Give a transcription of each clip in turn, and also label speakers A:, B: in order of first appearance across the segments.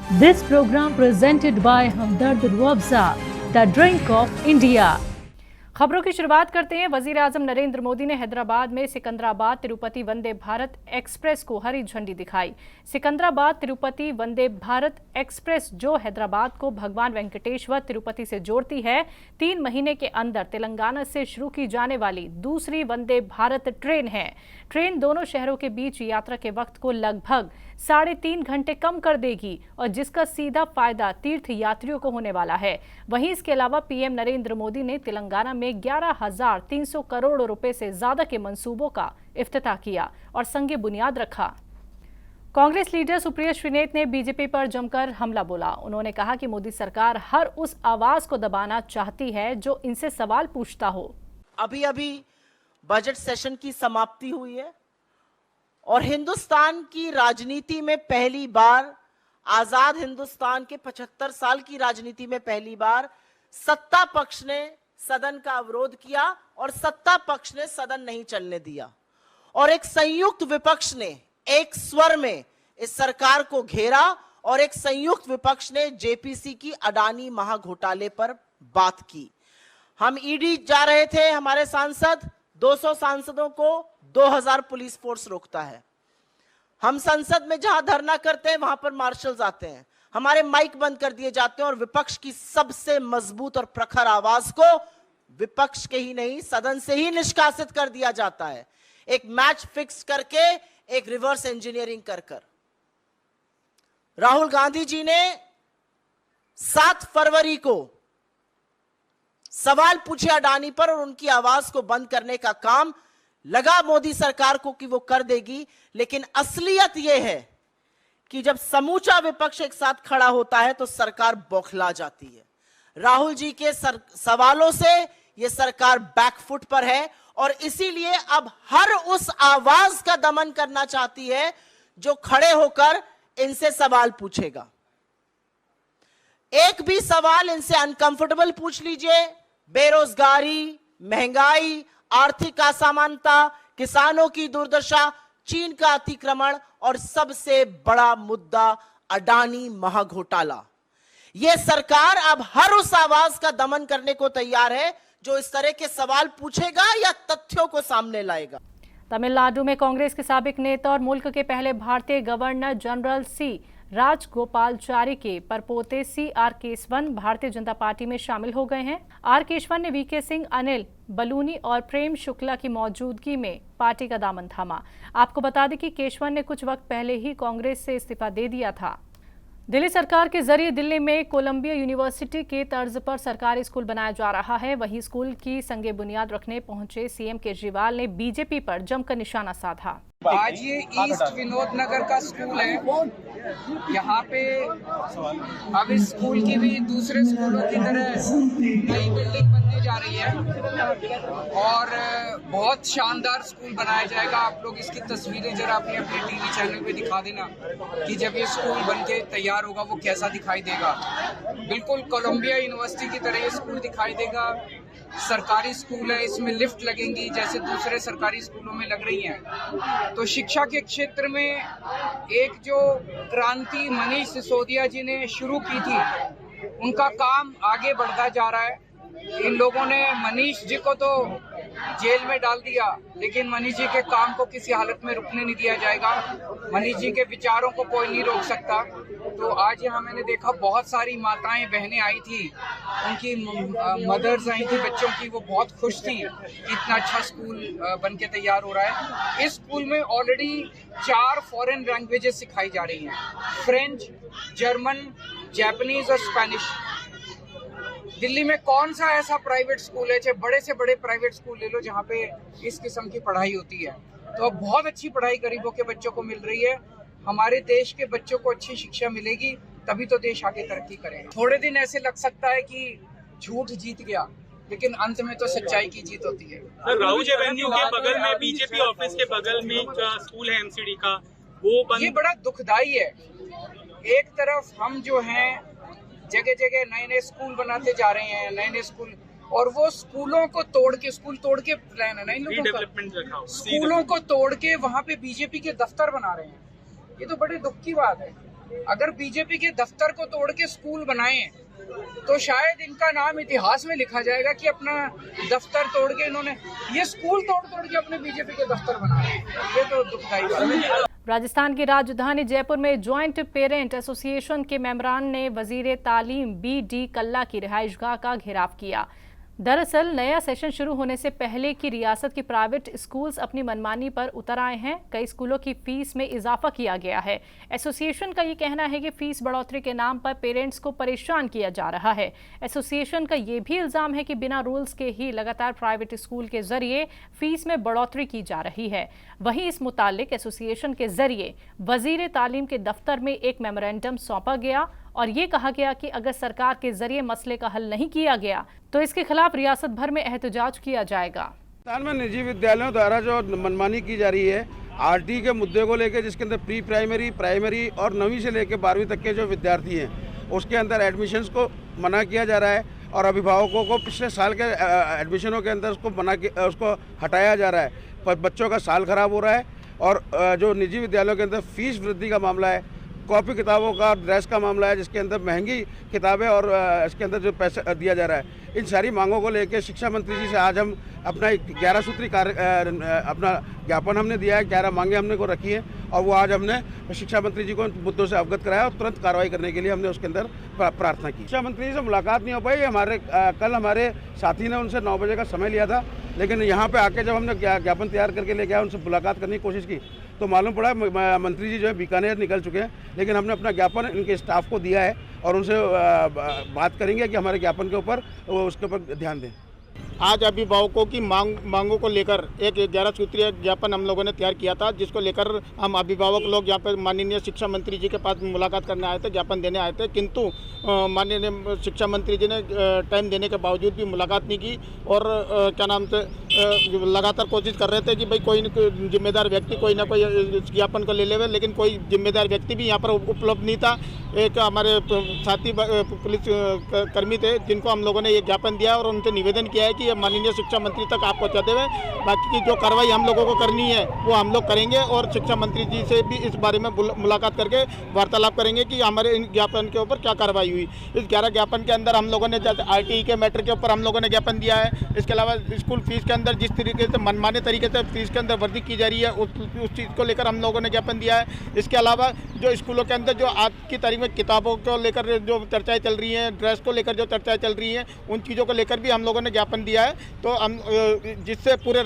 A: This program presented by Hamdard Ruabza, the drink of India. खबरों की शुरुआत करते हैं। वजीर आजम नरेंद्र मोदी ने हैदराबाद में सिकंदराबाद तिरुपति वंदे भारत एक्सप्रेस को हरी झंडी दिखाई। सिकंदराबाद तिरुपति वंदे भारत एक्सप्रेस जो हैदराबाद को भगवान वेंकटेश्वर तिरुपति से जोड़ती है, 3 महीने के अंदर तेलंगाना से शुरू की जाने वाली दूसरी वंदे भारत ट्रेन है। ट्रेन दोनों शहरों के बीच यात्रा के वक्त को लगभग 3.5 घंटे कम कर देगी और जिसका सीधा फायदा तीर्थ यात्रियों को होने वाला है। वहीं इसके अलावा पीएम नरेंद्र मोदी ने तेलंगाना में 11,300 करोड़ रुपए से ज्यादा के मंसूबों का इफ्तिताह किया और संगे बुनियाद रखा। कांग्रेस लीडर सुप्रिया श्रीनेत ने बीजेपी पर जमकर हमला बोला। उन्होंने कहा कि मोदी सरकार हर उस आवाज को दबाना चाहती है जो इनसे सवाल पूछता हो।
B: अभी बजट सेशन की समाप्ति हुई है और हिंदुस्तान की राजनीति में पहली बार, आजाद हिंदुस्तान के 75 साल की राजनीति में पहली बार सत्ता पक्ष ने सदन का अवरोध किया और सत्ता पक्ष ने सदन नहीं चलने दिया और एक संयुक्त विपक्ष ने एक स्वर में इस सरकार को घेरा और एक संयुक्त विपक्ष ने जेपीसी की अडानी महाघोटाले पर बात की। हम ईडी जा रहे थे, हमारे सांसद 200 सांसदों को 2000 पुलिस फोर्स रोकता है। हम संसद में जहां धरना करते हैं वहां पर मार्शल्स आते हैं, हमारे माइक बंद कर दिए जाते हैं और विपक्ष की सबसे मजबूत और प्रखर आवाज को विपक्ष के ही नहीं सदन से ही निष्कासित कर दिया जाता है। एक मैच फिक्स करके, एक रिवर्स इंजीनियरिंग कर राहुल गांधी जी ने 7 फरवरी को सवाल पूछे अडानी पर और उनकी आवाज को बंद करने का काम लगा मोदी सरकार को कि वो कर देगी। लेकिन असलियत यह है कि जब समूचा विपक्ष एक साथ खड़ा होता है तो सरकार बौखला जाती है। राहुल जी के सवालों से यह सरकार बैकफुट पर है और इसीलिए अब हर उस आवाज का दमन करना चाहती है जो खड़े होकर इनसे सवाल पूछेगा। एक भी सवाल इनसे अनकंफर्टेबल पूछ लीजिए, बेरोजगारी, महंगाई, आर्थिक असमानता, किसानों की दुर्दशा, चीन का अतिक्रमण और सबसे बड़ा मुद्दा अडानी महाघोटाला। यह सरकार अब हर उस आवाज का दमन करने को तैयार है जो इस तरह के सवाल पूछेगा या तथ्यों को सामने लाएगा।
A: तमिलनाडु में कांग्रेस के साबिक नेता और मुल्क के पहले भारतीय गवर्नर जनरल सी राजगोपालचारी के परपोते CR केसवन भारतीय जनता पार्टी में शामिल हो गए हैं। R केशवन ने VK सिंह, अनिल बलूनी और प्रेम शुक्ला की मौजूदगी में पार्टी का दामन थामा। आपको बता दें कि केशवन ने कुछ वक्त पहले ही कांग्रेस से इस्तीफा दे दिया था। दिल्ली सरकार के जरिए दिल्ली में कोलंबिया यूनिवर्सिटी के तर्ज पर सरकारी स्कूल बनाया जा रहा है। वहीं स्कूल की संगे बुनियाद रखने पहुंचे सीएम केजरीवाल ने बीजेपी पर जमकर निशाना साधा।
C: आज ये ईस्ट विनोद नगर का स्कूल है। यहाँ पे अब इस स्कूल की भी दूसरे स्कूलों की तरह नई बिल्डिंग बनने जा रही है और बहुत शानदार स्कूल बनाया जाएगा। आप लोग इसकी तस्वीरें जरा अपने टीवी चैनल पे दिखा देना कि जब ये स्कूल बनके तैयार होगा वो कैसा दिखाई देगा। बिल्कुल कोलंबिया यूनिवर्सिटी की तरह ये स्कूल दिखाई देगा। सरकारी स्कूल है, इसमें लिफ्ट लगेंगी जैसे दूसरे सरकारी स्कूलों में लग रही हैं। तो शिक्षा के क्षेत्र में एक जो क्रांति मनीष सिसोदिया जी ने शुरू की थी, उनका काम आगे बढ़ता जा रहा है। इन लोगों ने मनीष जी को तो जेल में डाल दिया, लेकिन मनीष जी के काम को किसी हालत में रुकने नहीं दिया जाएगा। मनीष जी के विचारों को कोई नहीं रोक सकता। तो आज यहाँ मैंने देखा बहुत सारी माताएं बहनें आई थी, उनकी मदर्स आई थी बच्चों की, वो बहुत खुश थी कि इतना अच्छा स्कूल बनके तैयार हो रहा है। इस स्कूल में ऑलरेडी 4 फॉरेन लैंग्वेजेस सिखाई जा रही हैं, फ्रेंच, जर्मन, जापानीज और स्पेनिश। दिल्ली में कौन सा ऐसा प्राइवेट स्कूल है, चाहे बड़े से बड़े प्राइवेट स्कूल ले लो, जहाँ पे इस किस्म की पढ़ाई होती है। तो अब बहुत अच्छी पढ़ाई गरीबों के बच्चों को मिल रही है। हमारे देश के बच्चों को अच्छी शिक्षा मिलेगी तभी तो देश आगे तरक्की करेगा। थोड़े दिन ऐसे लग सकता है कि झूठ जीत गया, लेकिन अंत में तो सच्चाई की जीत होती है।
D: सर, राहुल एवेन्यू के बगल में बीजेपी ऑफिस के बगल में स्कूल है एमसीडी का, वो बंद।
C: ये बड़ा दुखदाई है। एक तरफ हम जो हैं जगह जगह नए नए स्कूल बनाते जा रहे हैं, नए नए स्कूल, और वो स्कूलों को तोड़ के, स्कूल तोड़ के प्लान है ना इन लोगों का, स्कूलों को तोड़ के वहाँ पे बीजेपी के दफ्तर बना रहे हैं। ये तो बड़े दुख की बात है। अगर बीजेपी के दफ्तर को तोड़ के स्कूल बनाए तो शायद इनका नाम इतिहास में लिखा जाएगा कि अपना दफ्तर तोड़ के इन्होंने ये स्कूल तोड़ के अपने बीजेपी के दफ्तर बनाए। ये तो दुखदाई बात है।
A: राजस्थान की राजधानी जयपुर में ज्वाइंट पेरेंट एसोसिएशन के मेंबरान ने वजीर तालीम बी.डी. कल्ला की रिहाइशगाह का घेराव किया। दरअसल नया सेशन शुरू होने से पहले की रियासत की प्राइवेट स्कूल्स अपनी मनमानी पर उतर आए हैं। कई स्कूलों की फीस में इजाफा किया गया है। एसोसिएशन का ये कहना है कि फीस बढ़ोतरी के नाम पर पेरेंट्स को परेशान किया जा रहा है। एसोसिएशन का ये भी इल्जाम है कि बिना रूल्स के ही लगातार प्राइवेट स्कूल के जरिए फीस में बढ़ोतरी की जा रही है। वहीं इस मुतालिक एसोसिएशन के जरिए वजीर तालीम के दफ्तर में एक मेमोरेंडम सौंपा गया और ये कहा गया कि अगर सरकार के जरिए मसले का हल नहीं किया गया तो इसके खिलाफ रियासत भर में एहतजाज किया जाएगा।
E: राजस्थान में निजी विद्यालयों द्वारा जो मनमानी की जा रही है आरटी के मुद्दे को लेकर, जिसके अंदर प्री प्राइमरी, प्राइमरी और 9वीं से लेकर 12वीं तक के जो विद्यार्थी हैं उसके अंदर एडमिशन्स को मना किया जा रहा है और अभिभावकों को पिछले साल के एडमिशनों के अंदर उसको हटाया जा रहा है, पर बच्चों का साल खराब हो रहा है। और जो निजी विद्यालयों के अंदर फीस वृद्धि का मामला है, कॉपी किताबों का, ड्रेस का मामला है, जिसके अंदर महंगी किताबें और इसके अंदर जो पैसा दिया जा रहा है, इन सारी मांगों को लेकर शिक्षा मंत्री जी से आज हम अपना एक 11 सूत्री अपना ज्ञापन हमने दिया है। 11 मांगे हमने को रखी है और वो आज हमने शिक्षा मंत्री जी को मुद्दों से अवगत कराया और तुरंत कार्रवाई करने के लिए हमने उसके अंदर प्रार्थना की। शिक्षा मंत्री जी से मुलाकात नहीं हो पाई। कल हमारे साथी ने उनसे 9 बजे का समय लिया था, लेकिन यहाँ पे आके जब हमने ज्ञापन तैयार करके लेके आए, उनसे मुलाकात करने की कोशिश की तो मालूम पड़ा मंत्री जी जो है बीकानेर निकल चुके हैं। लेकिन हमने अपना ज्ञापन इनके स्टाफ को दिया है और उनसे बात करेंगे कि हमारे ज्ञापन के ऊपर उसके ऊपर ध्यान दें।
F: आज अभिभावकों की मांगों को लेकर एक 11 सूत्रीय ज्ञापन हम लोगों ने तैयार किया था, जिसको लेकर हम अभिभावक लोग यहाँ पर माननीय शिक्षा मंत्री जी के पास मुलाकात करने आए थे, ज्ञापन देने आए थे। किंतु माननीय शिक्षा मंत्री जी ने टाइम देने के बावजूद भी मुलाकात नहीं की और क्या नाम से लगातार कोशिश कर रहे थे कि भाई कोई न जिम्मेदार व्यक्ति कोई ना कोई इस ज्ञापन को ले लेवे, लेकिन कोई जिम्मेदार व्यक्ति भी यहाँ पर उपलब्ध नहीं था। एक हमारे साथी पुलिस कर्मी थे जिनको हम लोगों ने ये ज्ञापन दिया और उनसे निवेदन किया है कि माननीय शिक्षा मंत्री तक आप पहुँचाते हुए बाकी की जो कार्रवाई हम लोगों को करनी है वो हम लोग करेंगे और शिक्षा मंत्री जी से भी इस बारे में मुलाकात करके वार्तालाप करेंगे कि हमारे इन ज्ञापन के ऊपर क्या कार्रवाई हुई। इस 11 ज्ञापन के अंदर हम लोगों ने RTE के मैटर के ऊपर हम लोगों ने ज्ञापन दिया है। इसके अलावा स्कूल फीस के अंदर जिस तरीके से मनमाने तरीके से फीस के अंदर वृद्धि की जा रही है उस चीज़ को लेकर हम लोगों ने ज्ञापन दिया है। इसके अलावा जो स्कूलों के अंदर जो आज की तारीख में किताबों को लेकर जो चर्चाएं चल रही हैं, ड्रेस को लेकर जो चर्चाएं चल रही हैं, उन चीज़ों को लेकर भी हम लोगों ने ज्ञापन दिया है। तो हम जिससे पूरे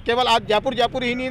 F: केवल आज जयपुर ही नहीं,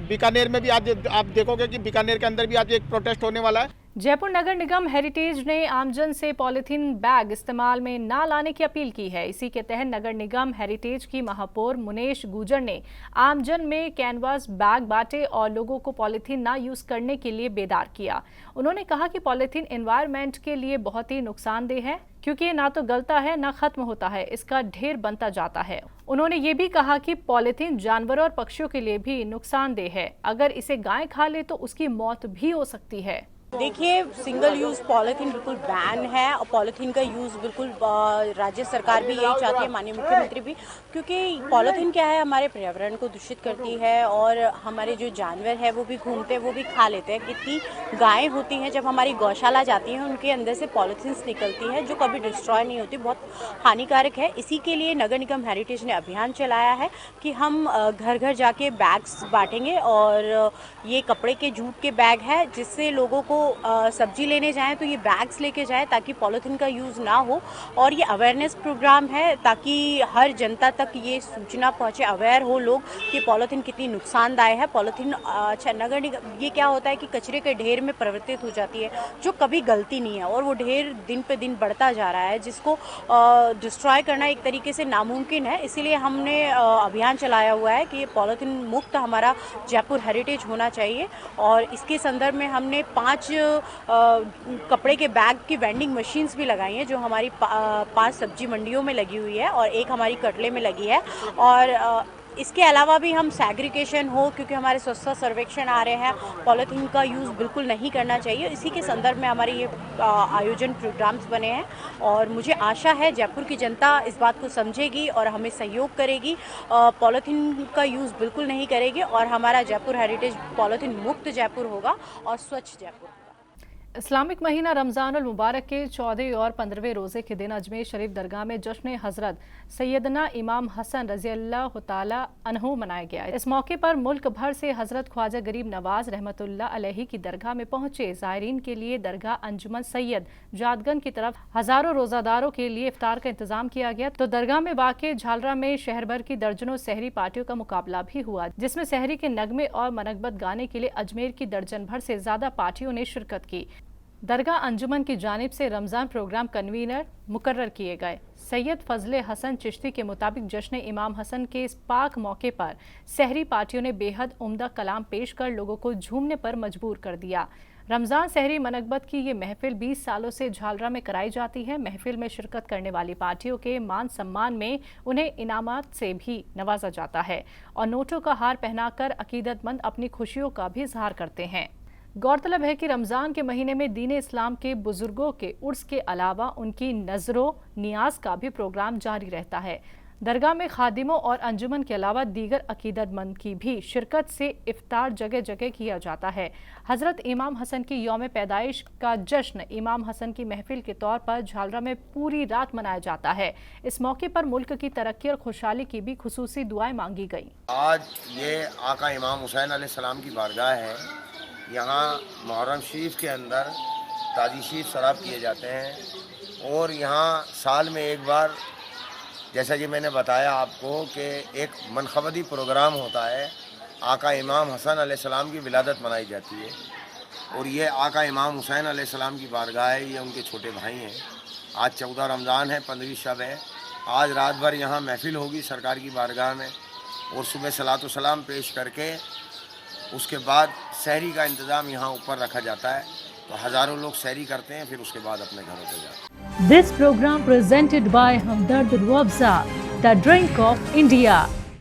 F: बीकानेर में भी आज आप देखोगे कि बीकानेर के अंदर भी आज एक प्रोटेस्ट होने वाला है।
A: जयपुर नगर निगम हेरिटेज ने आमजन से पॉलिथीन बैग इस्तेमाल में ना लाने की अपील की है। इसी के तहत नगर निगम हेरिटेज की महापौर मुनेश गुजर ने आमजन में कैनवास बैग बांटे और लोगों को पॉलिथीन ना यूज करने के लिए बेदार किया। उन्होंने कहा कि पॉलिथीन एनवायरनमेंट के लिए बहुत ही नुकसानदेह है, क्योंकि ये ना तो गलता है ना खत्म होता है, इसका ढेर बनता जाता है। उन्होंने ये भी कहा कि पॉलिथीन जानवरों और पक्षियों के लिए भी नुकसानदेह है। अगर इसे गाय खा ले तो उसकी मौत भी हो सकती है।
G: देखिए, सिंगल यूज़ पॉलिथीन बिल्कुल बैन है और पॉलिथीन का यूज़ बिल्कुल राज्य सरकार भी यही चाहती है, माननीय मुख्यमंत्री भी, क्योंकि पॉलिथीन क्या है, हमारे पर्यावरण को दूषित करती है और हमारे जो जानवर है वो भी घूमते हैं, वो भी खा लेते हैं। कितनी गायें होती हैं जब हमारी गौशाला जाती हैं, उनके अंदर से पॉलिथीन्स निकलती है जो कभी डिस्ट्रॉय नहीं होती, बहुत हानिकारक है। इसी के लिए नगर निगम हेरिटेज ने अभियान चलाया है कि हम घर घर जाके बैग्स बांटेंगे और ये कपड़े के जूट के बैग है, जिससे लोगों को सब्जी लेने जाएं तो ये बैग्स लेके जाएं ताकि पॉलिथीन का यूज़ ना हो। और ये अवेयरनेस प्रोग्राम है ताकि हर जनता तक ये सूचना पहुंचे, अवेयर हो लोग कि पॉलिथीन कितनी नुकसानदायक है। पॉलिथीन अच्छा नगर निगम ये क्या होता है कि कचरे के ढेर में परिवर्तित हो जाती है जो कभी गलती नहीं है और वो ढेर दिन पे दिन बढ़ता जा रहा है, जिसको डिस्ट्रॉय करना एक तरीके से नामुमकिन है। इसीलिए हमने अभियान चलाया हुआ है कि ये पॉलिथीन मुक्त हमारा जयपुर हेरिटेज होना चाहिए। और इसके संदर्भ में हमने 5 कपड़े के बैग की वेंडिंग मशीन्स भी लगाई हैं जो हमारी 5 सब्जी मंडियों में लगी हुई है और एक हमारी कटले में लगी है। और इसके अलावा भी हम सैग्रीगेशन हो, क्योंकि हमारे स्वच्छता सर्वेक्षण आ रहे हैं, पॉलिथीन का यूज़ बिल्कुल नहीं करना चाहिए। इसी के संदर्भ में हमारे ये आयोजन प्रोग्राम्स बने हैं और मुझे आशा है जयपुर की जनता इस बात को समझेगी और हमें सहयोग करेगी, पॉलिथीन का यूज़ बिल्कुल नहीं करेगी और हमारा जयपुर हेरिटेज पॉलिथीन मुक्त जयपुर होगा और स्वच्छ जयपुर।
A: इस्लामिक महीना रमज़ान उल मुबारक के 14वें और 15वें रोज़े के दिन अजमेर शरीफ दरगाह में जश्न हज़रत सैयदना इमाम हसन रज़ी अल्लाह तआला अन्हु मनाया गया। इस मौके पर मुल्क भर से हज़रत ख्वाजा गरीब नवाज रहमतुल्लाह अलैहि की दरगाह में पहुंचे ज़ायरीन के लिए दरगाह अंजुमन सैयद जादगन की तरफ हज़ारों रोज़ादारों के लिए इफ्तार का इंतजाम किया गया। तो दरगाह में वाक़े झालरा में शहर भर की दर्जनों सहरी पार्टियों का मुकाबला भी हुआ, जिसमें सहरी के नगमे और मनकबत गाने के लिए अजमेर की दर्जन भर से ज्यादा पार्टियों ने शिरकत की। दरगाह अंजुमन की जानिब से रमज़ान प्रोग्राम कन्वीनर मुकर्रर किए गए। सैयद फजले हसन चिश्ती के मुताबिक जश्न इमाम हसन के इस पाक मौके पर सहरी पार्टियों ने बेहद उम्दा कलाम पेश कर लोगों को झूमने पर मजबूर कर दिया। रमज़ान सहरी मनकबत की ये महफिल 20 सालों से झालरा में कराई जाती है। महफिल में शिरकत करने वाली पार्टियों के मान सम्मान में उन्हें इनामात से भी नवाजा जाता है और नोटों का हार पहनाकर अकीदतमंद अपनी खुशियों का भी इजहार करते हैं। गौरतलब है कि रमज़ान के महीने में दीन इस्लाम के बुजुर्गों के उर्स के अलावा उनकी नजरों नियाज का भी प्रोग्राम जारी रहता है। दरगाह में खादिमों और अंजुमन के अलावा दीगर अकीदतमंद की भी शिरकत से इफ्तार जगह जगह किया जाता है। हज़रत इमाम हसन की यौम पैदाइश का जश्न इमाम हसन की महफिल के तौर पर झालरा में पूरी रात मनाया जाता है। इस मौके पर मुल्क की तरक्की और खुशहाली की भी खुसूसी दुआएं मांगी गई।
H: आज ये आका इमाम हुसैन अलैहिस्सलाम की बारगाह है। यहाँ मुहर्रम शरीफ के अंदर ताज़ी शीर शराब किए जाते हैं और यहाँ साल में एक बार, जैसा कि मैंने बताया आपको, कि एक मनखबती प्रोग्राम होता है। आका इमाम हसन अलैहिस्सलाम की विलादत मनाई जाती है और ये आका इमाम हुसैन अलैहिस्सलाम की बारगाह है। ये उनके छोटे भाई हैं। आज 14 रमज़ान है, 15वीं शब है। आज रात भर यहाँ महफिल होगी सरकार की बारगाह में और सुबह सलातो सलाम पेश करके उसके बाद सहरी का इंतज़ाम यहाँ ऊपर रखा जाता है। तो हज़ारों लोग सहरी करते हैं, फिर उसके बाद अपने घरों पर जाते हैं।
A: This program presented by Hamdard Ruabza, the drink of India.